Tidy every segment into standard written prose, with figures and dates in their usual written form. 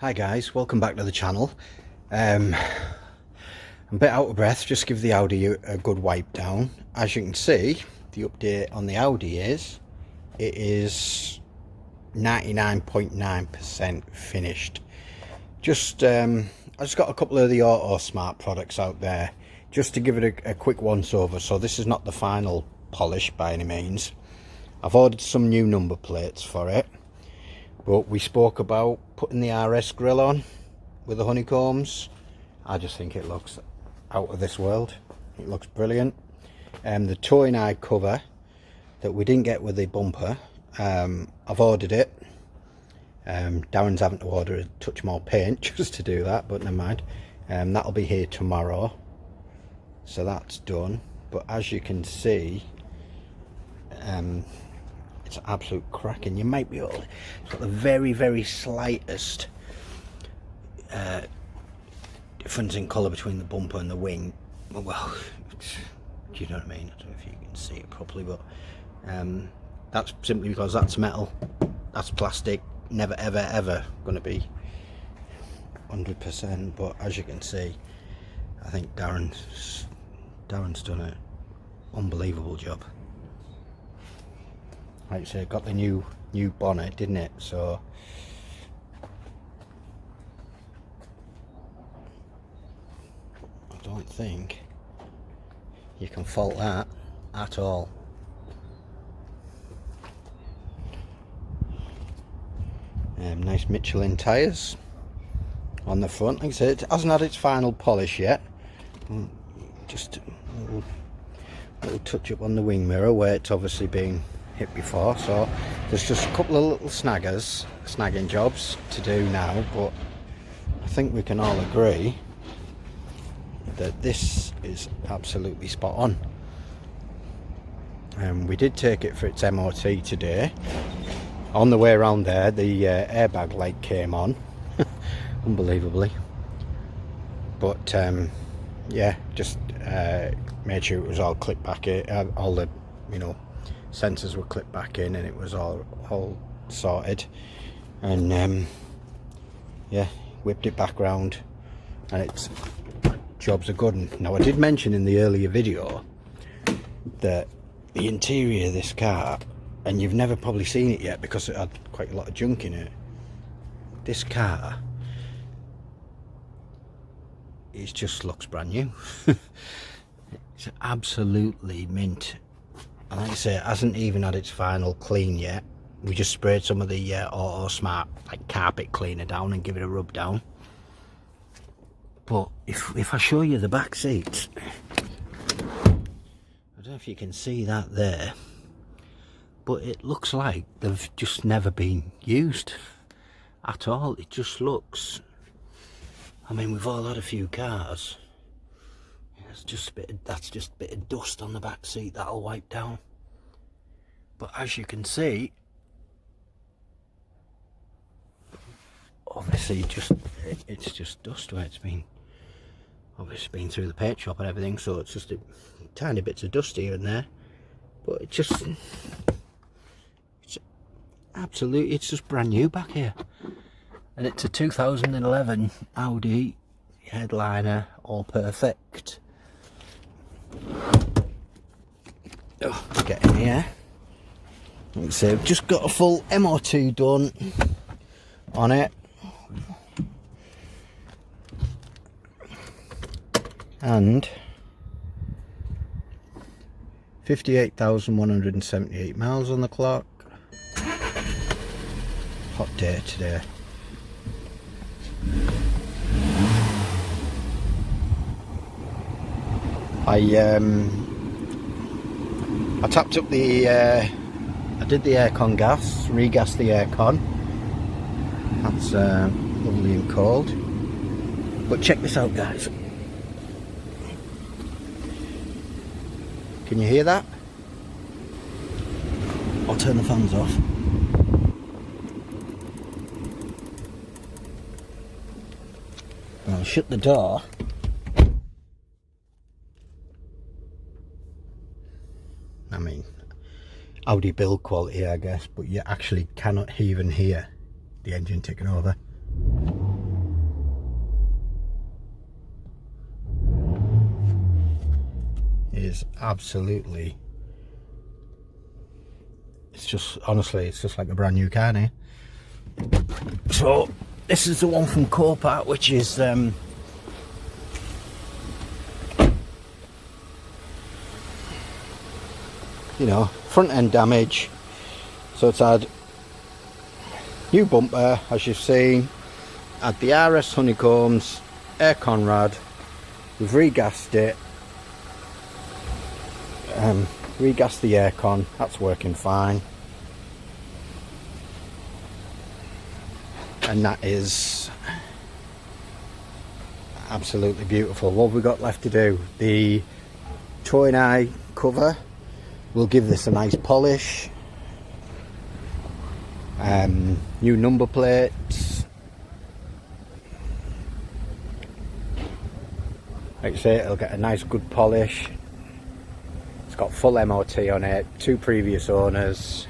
Hi guys, welcome back to the channel. I'm a bit out of breath, just give the Audi a good wipe down. As you can see, the update on the Audi is, it is 99.9% finished. I just got a couple of the Auto Smart products out there, just to give it a quick once over. So this is not the final polish by any means. I've ordered some new number plates for it. But we spoke about putting the RS grille on with the honeycombs. I just think it looks out of this world. It looks brilliant. The towing eye cover that we didn't get with the bumper, I've ordered it. Darren's having to order a touch more paint just to do that, but never mind. That'll be here tomorrow. So that's done. But as you can see, it's absolute cracking. You might be able to, it's got the very slightest difference in colour between the bumper and the wing. Well, do you know what I mean? I don't know if you can see it properly, but that's simply because that's metal, that's plastic, never ever going to be 100%. But as you can see, I think Darren's done an unbelievable job. Like I say, got the new bonnet, didn't it? So I don't think you can fault that at all. Nice Michelin tyres on the front. Like I said, it hasn't had its final polish yet. Just a little touch up on the wing mirror where it's obviously been hit before, so there's just a couple of little snagging jobs to do now, but I think we can all agree that this is absolutely spot on. We did take it for its MOT today. On the way around there, the airbag light came on unbelievably, but yeah, just made sure it was all clipped back in, all the sensors were clipped back in, and it was all sorted, and yeah, whipped it back round, and its jobs are good. And now, I did mention in the earlier video that the interior of this car, and you've never probably seen it yet because it had quite a lot of junk in it, this car, it just looks brand new. It's absolutely mint. And like I say, it hasn't even had its final clean yet. We just sprayed some of the Auto Smart carpet cleaner down and give it a rub down. But if I show you the back seats, I don't know if you can see that there, but it looks like they've just never been used at all. It just looks, I mean, we've all had a few cars. That's just a bit of dust on the back seat that'll wipe down. But as you can see, obviously it's just dust where it's been obviously been through the paint shop and everything, so it's just tiny bits of dust here and there. But it's just brand new back here, and it's a 2011 Audi headliner, all perfect. Oh, get in here. Like I say, I've just got a full MOT done on it, and 58,178 miles on the clock. Hot day today. I tapped up the I did the aircon gas, regassed the aircon. That's lovely and cold. But check this out, guys. Can you hear that? I'll turn the fans off. I'll shut the door. I mean, Audi build quality, I guess, but you actually cannot even hear the engine ticking over. is absolutely, it's just, honestly, it's just like a brand new car now. So this is the one from Copart, which is you know, front end damage. So it's had new bumper, as you've seen, had the RS honeycombs, air Conrad. We've regassed it, regassed the aircon, that's working fine, and that is absolutely beautiful. What have we got left to do? The toy and eye cover, we'll give this a nice polish, new number plates. Like I say, it'll get a nice good polish. It's got full MOT on it, 2 previous owners,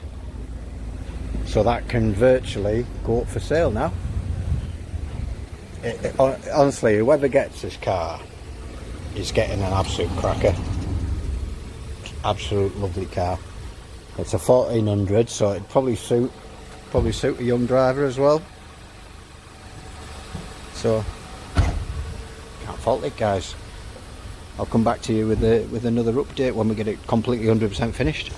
so that can virtually go up for sale now. Honestly, whoever gets this car is getting an absolute cracker. Absolute lovely car. It's a 1400, so it'd probably suit a young driver as well. So can't fault it, guys. I'll come back to you with another update when we get it completely 100% finished.